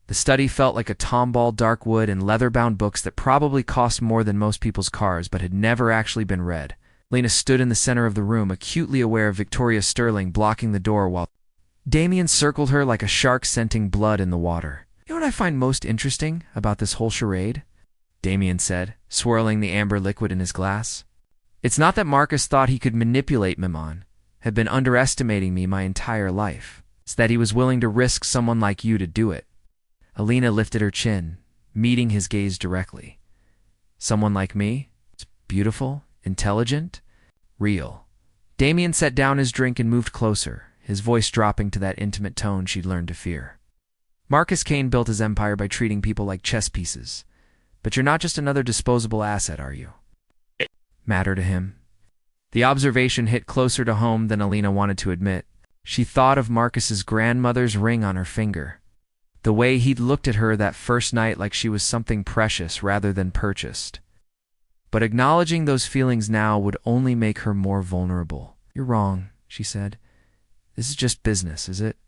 Speaker 1: The study felt like a tomball, dark wood, and leather-bound books that probably cost more than most people's cars but had never actually been read. Elena stood in the center of the room, acutely aware of Victoria Sterling blocking the door while Damien circled her like a shark scenting blood in the water. You know what I find most interesting about this whole charade? Damien said, swirling the amber liquid in his glass. It's not that Marcus thought he could manipulate Mimon, had been underestimating me my entire life. It's that he was willing to risk someone like you to do it. Elena lifted her chin, meeting his gaze directly. Someone like me? It's beautiful, intelligent, real. Damien set down his drink and moved closer, his voice dropping to that intimate tone she'd learned to fear. Marcus Kane built his empire by treating people like chess pieces. But you're not just another disposable asset, are you? Matter to him. The observation hit closer to home than Elena wanted to admit. She thought of Marcus's grandmother's ring on her finger. The way he'd looked at her that first night like she was something precious rather than purchased. But acknowledging those feelings now would only make her more vulnerable. You're wrong, she said. This is just business, is it?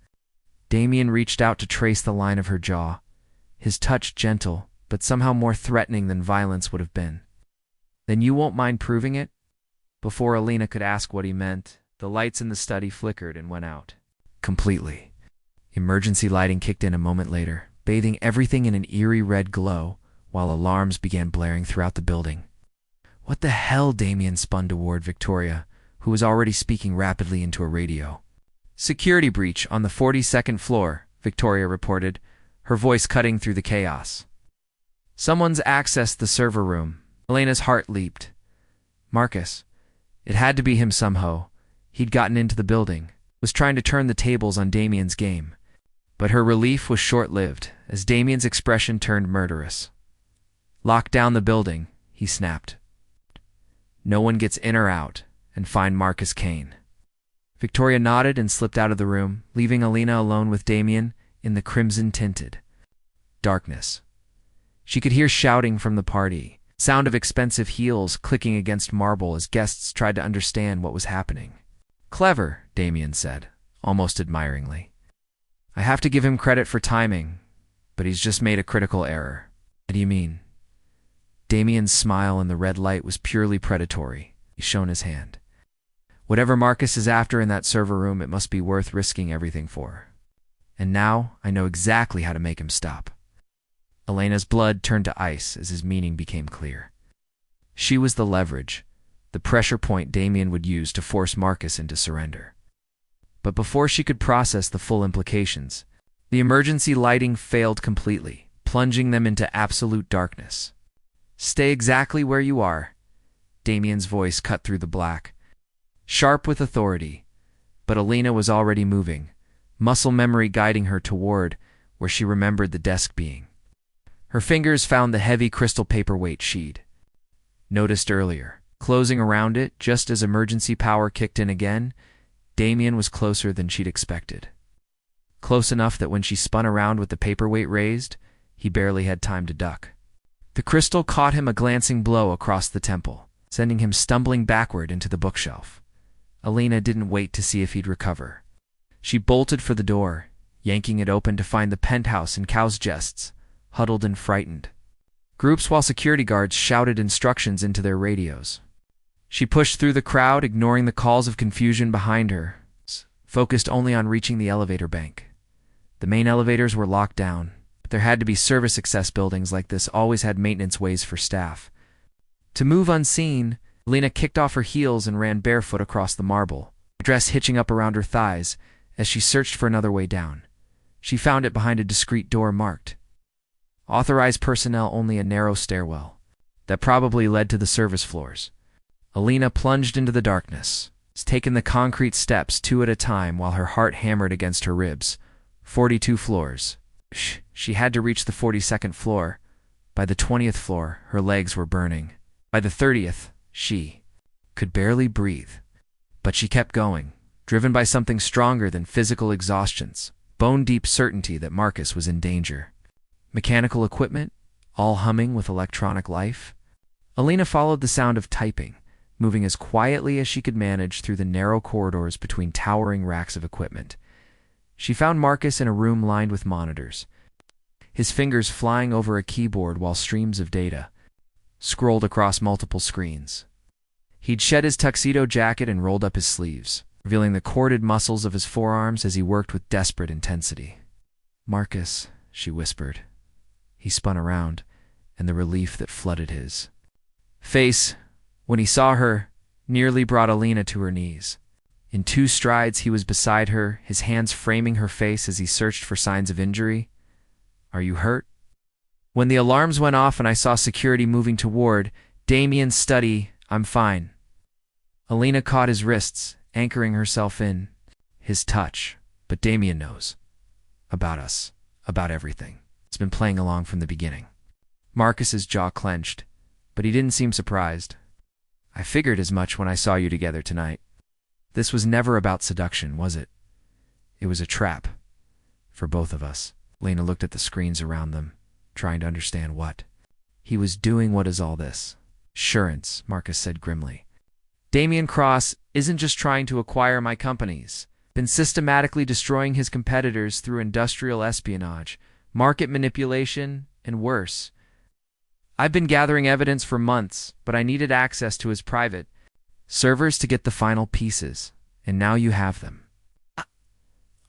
Speaker 1: Damien reached out to trace the line of her jaw, his touch gentle, but somehow more threatening than violence would have been. Then you won't mind proving it? Before Elena could ask what he meant, the lights in the study flickered and went out. Completely. Emergency lighting kicked in a moment later, bathing everything in an eerie red glow, while alarms began blaring throughout the building. What the hell? Damien spun toward Victoria, who was already speaking rapidly into a radio. Security breach on the 42nd floor, Victoria reported, her voice cutting through the chaos. Someone's accessed the server room. Elena's heart leaped. Marcus. It had to be him somehow. He'd gotten into the building, was trying to turn the tables on Damien's game. But her relief was short-lived, as Damien's expression turned murderous. Lock down the building, he snapped. No one gets in or out, and find Marcus Kane. Victoria nodded and slipped out of the room, leaving Elena alone with Damien in the crimson-tinted darkness. She could hear shouting from the party, sound of expensive heels clicking against marble as guests tried to understand what was happening. Clever, Damien said, almost admiringly. I have to give him credit for timing, but he's just made a critical error. What do you mean? Damien's smile in the red light was purely predatory. He shone his hand. Whatever Marcus is after in that server room, it must be worth risking everything for. And now I know exactly how to make him stop. Elena's blood turned to ice as his meaning became clear. She was the leverage, the pressure point Damien would use to force Marcus into surrender. But before she could process the full implications, the emergency lighting failed completely, plunging them into absolute darkness. Stay exactly where you are, Damien's voice cut through the black, sharp with authority, but Elena was already moving, muscle memory guiding her toward where she remembered the desk being. Her fingers found the heavy crystal paperweight she'd noticed earlier. Closing around it, just as emergency power kicked in again, Damien was closer than she'd expected. Close enough that when she spun around with the paperweight raised, he barely had time to duck. The crystal caught him a glancing blow across the temple, sending him stumbling backward into the bookshelf. Elena didn't wait to see if he'd recover. She bolted for the door, yanking it open to find the penthouse and Cow's Jests, huddled and frightened. Groups while security guards shouted instructions into their radios. She pushed through the crowd, ignoring the calls of confusion behind her, focused only on reaching the elevator bank. The main elevators were locked down, but there had to be service access buildings like this always had maintenance ways for staff. To move unseen, Elena kicked off her heels and ran barefoot across the marble, her dress hitching up around her thighs as she searched for another way down. She found it behind a discreet door marked Authorized personnel only, a narrow stairwell that probably led to the service floors. Elena plunged into the darkness, taking the concrete steps 2 at a time while her heart hammered against her ribs. 42 floors. She had to reach the 42nd floor. By the 20th floor, her legs were burning. By the 30th, she could barely breathe. But she kept going, driven by something stronger than physical exhaustion's bone-deep certainty that Marcus was in danger. Mechanical equipment, all humming with electronic life. Elena followed the sound of typing, moving as quietly as she could manage through the narrow corridors between towering racks of equipment. She found Marcus in a room lined with monitors, his fingers flying over a keyboard while streams of data scrolled across multiple screens. He'd shed his tuxedo jacket and rolled up his sleeves, revealing the corded muscles of his forearms as he worked with desperate intensity. Marcus, she whispered. He spun around, and the relief that flooded his face when he saw her nearly brought Elena to her knees. In 2 strides he was beside her, his hands framing her face as he searched for signs of injury. "Are you hurt?" When the alarms went off and I saw security moving toward Damien's study, "I'm fine." Elena caught his wrists, anchoring herself in his touch. "But Damien knows. About us. About everything. It's been playing along from the beginning." Marcus's jaw clenched, but he didn't seem surprised. "I figured as much when I saw you together tonight. This was never about seduction, was it? It was a trap. For both of us." Elena looked at the screens around them, trying to understand what he was doing. "What is all this?" "Assurance," Marcus said grimly. "Damien Cross isn't just trying to acquire my companies. Been systematically destroying his competitors through industrial espionage, market manipulation, and worse. I've been gathering evidence for months, but I needed access to his private servers to get the final pieces, and now you have them."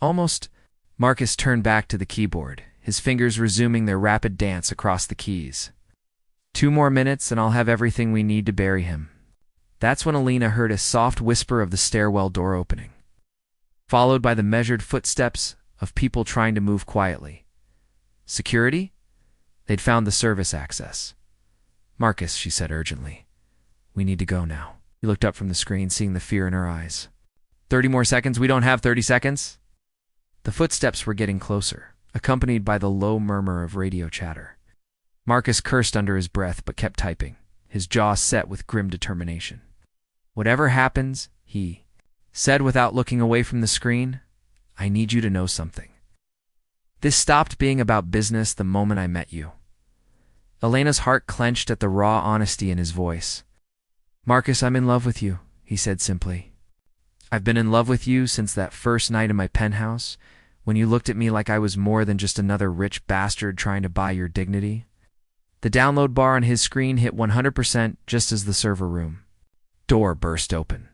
Speaker 1: Almost. Marcus turned back to the keyboard, his fingers resuming their rapid dance across the keys. 2 more minutes and I'll have everything we need to bury him." That's when Elena heard a soft whisper of the stairwell door opening, followed by the measured footsteps of people trying to move quietly. Security? They'd found the service access. "Marcus," she said urgently, "we need to go now." He looked up from the screen, seeing the fear in her eyes. 30 more seconds? We don't have 30 seconds? The footsteps were getting closer, accompanied by the low murmur of radio chatter. Marcus cursed under his breath but kept typing, his jaw set with grim determination. "Whatever happens," he said without looking away from the screen, "I need you to know something. This stopped being about business the moment I met you." Elena's heart clenched at the raw honesty in his voice. "Marcus, I'm in love with you," he said simply. "I've been in love with you since that first night in my penthouse, when you looked at me like I was more than just another rich bastard trying to buy your dignity." The download bar on his screen hit 100% just as the server room door burst open.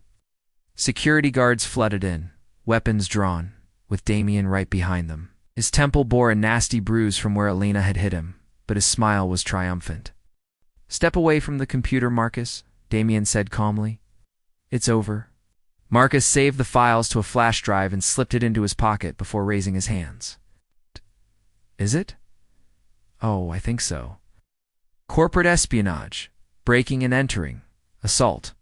Speaker 1: Security guards flooded in, weapons drawn, with Damien right behind them. His temple bore a nasty bruise from where Elena had hit him, but his smile was triumphant. "Step away from the computer, Marcus," Damien said calmly. "It's over." Marcus saved the files to a flash drive and slipped it into his pocket before raising his hands. "Is it? Oh, I think so. Corporate espionage, breaking and entering, assault."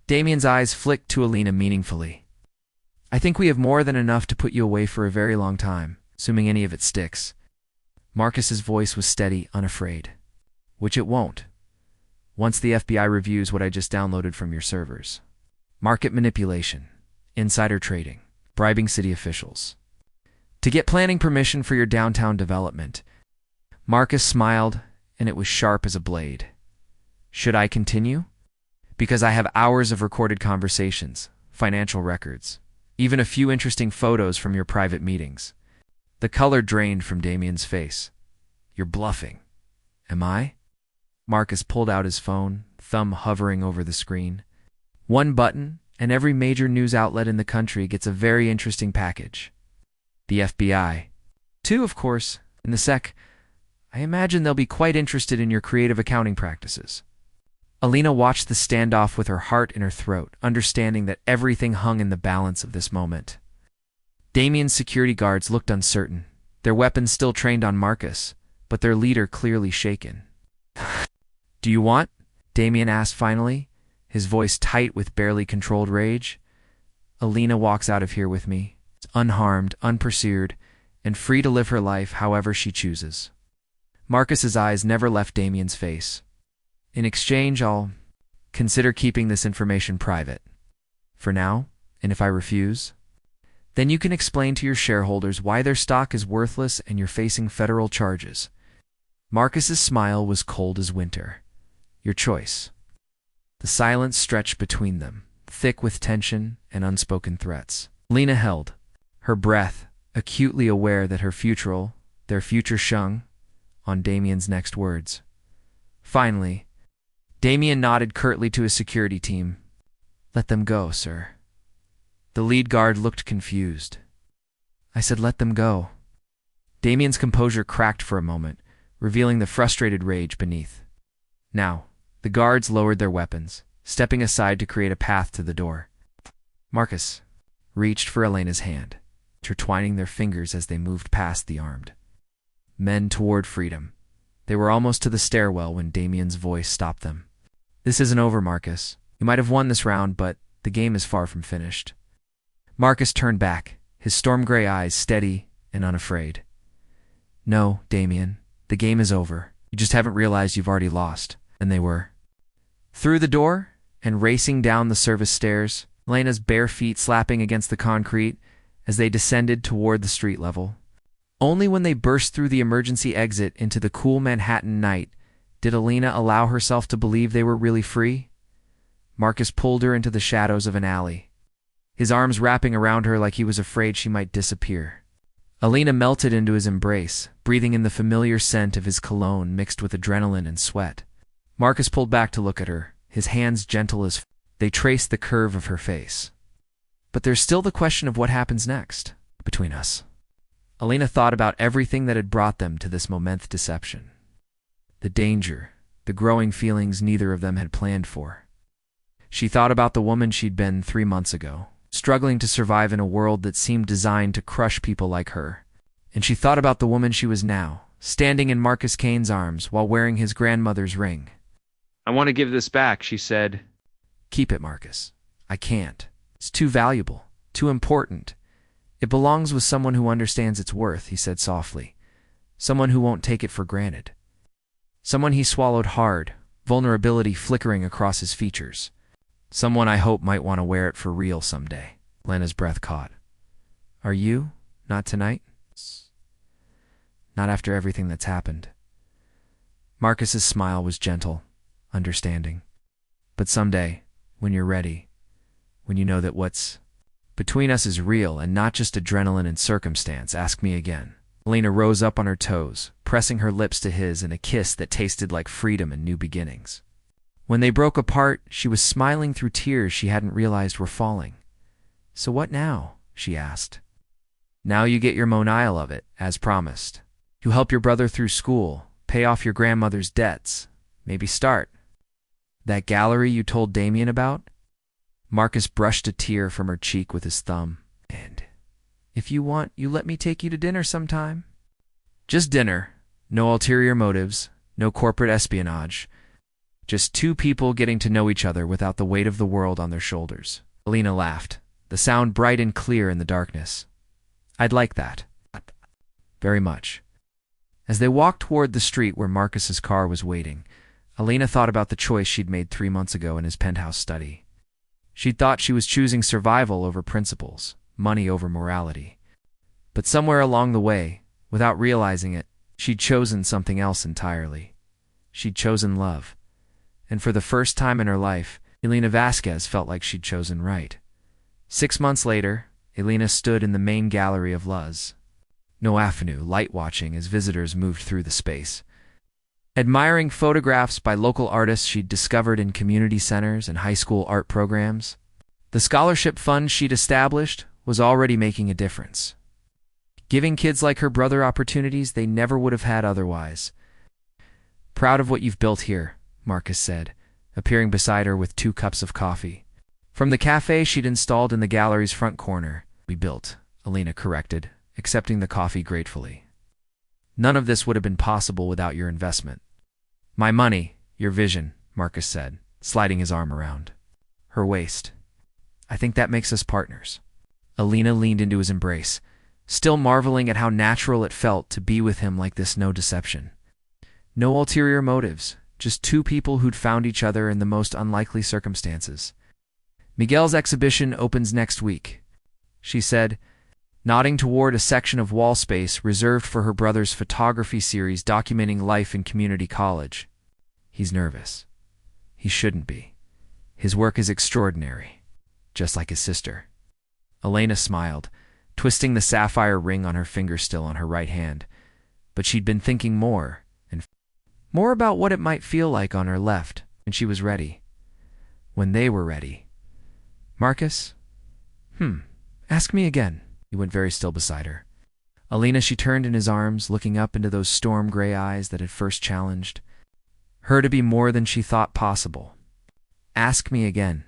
Speaker 1: Damien's eyes flicked to Elena meaningfully. "I think we have more than enough to put you away for a very long time, assuming any of it sticks." Marcus's voice was steady, unafraid. "Which it won't. Once the FBI reviews what I just downloaded from your servers. Market manipulation, insider trading, bribing city officials. To get planning permission for your downtown development." Marcus smiled, and it was sharp as a blade. "Should I continue? Because I have hours of recorded conversations, financial records, even a few interesting photos from your private meetings." The color drained from Damien's face. "You're bluffing." "Am I?" Marcus pulled out his phone, thumb hovering over the screen. "One button, and every major news outlet in the country gets a very interesting package. The FBI. 2, of course, and the SEC. I imagine they'll be quite interested in your creative accounting practices." Elena watched the standoff with her heart in her throat, understanding that everything hung in the balance of this moment. Damien's security guards looked uncertain, their weapons still trained on Marcus, but their leader clearly shaken. "Do you want?" Damien asked finally, his voice tight with barely controlled rage. "Elena walks out of here with me, unharmed, unpursued, and free to live her life however she chooses." Marcus's eyes never left Damien's face. "In exchange, I'll consider keeping this information private. For now, and if I refuse, then you can explain to your shareholders why their stock is worthless and you're facing federal charges." Marcus's smile was cold as winter. "Your choice." The silence stretched between them, thick with tension and unspoken threats. Elena held her breath, acutely aware that their future shung on Damien's next words. Finally, Damien nodded curtly to his security team. "Let them go, sir." The lead guard looked confused. "I said let them go." Damien's composure cracked for a moment, revealing the frustrated rage beneath. Now, the guards lowered their weapons, stepping aside to create a path to the door. Marcus reached for Elena's hand, intertwining their fingers as they moved past the armed men toward freedom. They were almost to the stairwell when Damien's voice stopped them. "This isn't over, Marcus. You might have won this round, but the game is far from finished." Marcus turned back, his storm gray eyes steady and unafraid. "No, Damien, the game is over. You just haven't realized you've already lost." And they were through the door and racing down the service stairs, Elena's bare feet slapping against the concrete as they descended toward the street level. Only when they burst through the emergency exit into the cool Manhattan night did Elena allow herself to believe they were really free. Marcus pulled her into the shadows of an alley, his arms wrapping around her like he was afraid she might disappear. Elena melted into his embrace, breathing in the familiar scent of his cologne mixed with adrenaline and sweat. Marcus pulled back to look at her, his hands gentle as they traced the curve of her face. "But there's still the question of what happens next between us." Elena thought about everything that had brought them to this momentous deception. The danger, the growing feelings neither of them had planned for. She thought about the woman she'd been 3 months ago, struggling to survive in a world that seemed designed to crush people like her. And she thought about the woman she was now, standing in Marcus Kane's arms while wearing his grandmother's ring. "I want to give this back," she said. "Keep it, Marcus. I can't. It's too valuable, too important. It belongs with someone who understands its worth," he said softly. "Someone who won't take it for granted." Someone he swallowed hard, vulnerability flickering across his features. "Someone I hope might want to wear it for real someday." Lena's breath caught. "Are you? Not tonight?" "Not after everything that's happened." Marcus's smile was gentle, understanding. "But someday, when you're ready, when you know that what's between us is real and not just adrenaline and circumstance, ask me again." Elena rose up on her toes, pressing her lips to his in a kiss that tasted like freedom and new beginnings. When they broke apart, she was smiling through tears she hadn't realized were falling. "So what now?" she asked. "Now you get your monile of it, as promised. You help your brother through school, pay off your grandmother's debts, maybe start that gallery you told Damien about." Marcus brushed a tear from her cheek with his thumb. "And if you want, you let me take you to dinner sometime." "Just dinner. No ulterior motives, no corporate espionage. Just two people getting to know each other without the weight of the world on their shoulders." Elena laughed, the sound bright and clear in the darkness. "I'd like that. Very much." As they walked toward the street where Marcus's car was waiting, Elena thought about the choice she'd made 3 months ago in his penthouse study. She'd thought she was choosing survival over principles, money over morality. But somewhere along the way, without realizing it, she'd chosen something else entirely. She'd chosen love. And for the first time in her life, Elena Vasquez felt like she'd chosen right. 6 months later, Elena stood in the main gallery of Luz. No avenue, light-watching as visitors moved through the space. Admiring photographs by local artists she'd discovered in community centers and high school art programs. The scholarship fund she'd established was already making a difference, giving kids like her brother opportunities they never would have had otherwise. "Proud of what you've built here," Marcus said, appearing beside her with 2 cups of coffee. From the cafe she'd installed in the gallery's front corner. "We built," Elena corrected, accepting the coffee gratefully. "None of this would have been possible without your investment." "My money, your vision," Marcus said, sliding his arm around her waist. "I think that makes us partners." Elena leaned into his embrace, still marveling at how natural it felt to be with him like this. No deception. No ulterior motives, just 2 people who'd found each other in the most unlikely circumstances. "Miguel's exhibition opens next week," she said, nodding toward a section of wall space reserved for her brother's photography series documenting life in community college. He's nervous. He shouldn't be. His work is extraordinary, just like his sister. Elena smiled, twisting the sapphire ring on her finger still on her right hand, but she'd been thinking more about what it might feel like on her left, and she was ready. When they were ready. "Marcus? Ask me again." He went very still beside her. Elena, she turned in his arms, looking up into those storm-gray eyes that had first challenged her to be more than she thought possible. Ask me again.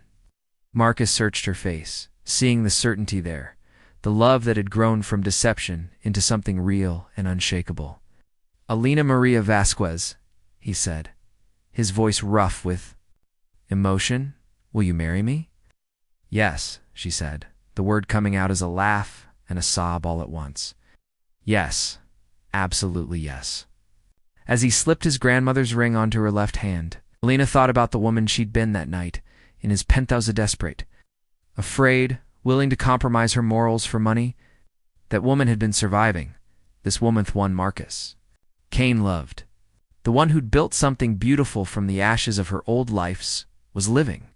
Speaker 1: Marcus searched her face, seeing the certainty there, the love that had grown from deception into something real and unshakable. Elena Maria Vasquez, he said, his voice rough with emotion, will you marry me? Yes, she said, the word coming out as a laugh and a sob all at once. Yes, absolutely yes. As he slipped his grandmother's ring onto her left hand, Elena thought about the woman she'd been that night in his penthouse, a desperate, afraid, willing to compromise her morals for money. That woman had been surviving, this woman one Marcus Kane loved. The one who'd built something beautiful from the ashes of her old lives was living,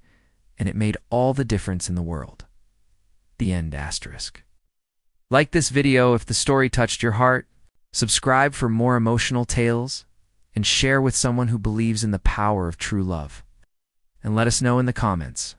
Speaker 1: and it made all the difference in the world. The end asterisk. Like this video if the story touched your heart, subscribe for more emotional tales, and share with someone who believes in the power of true love. And let us know in the comments.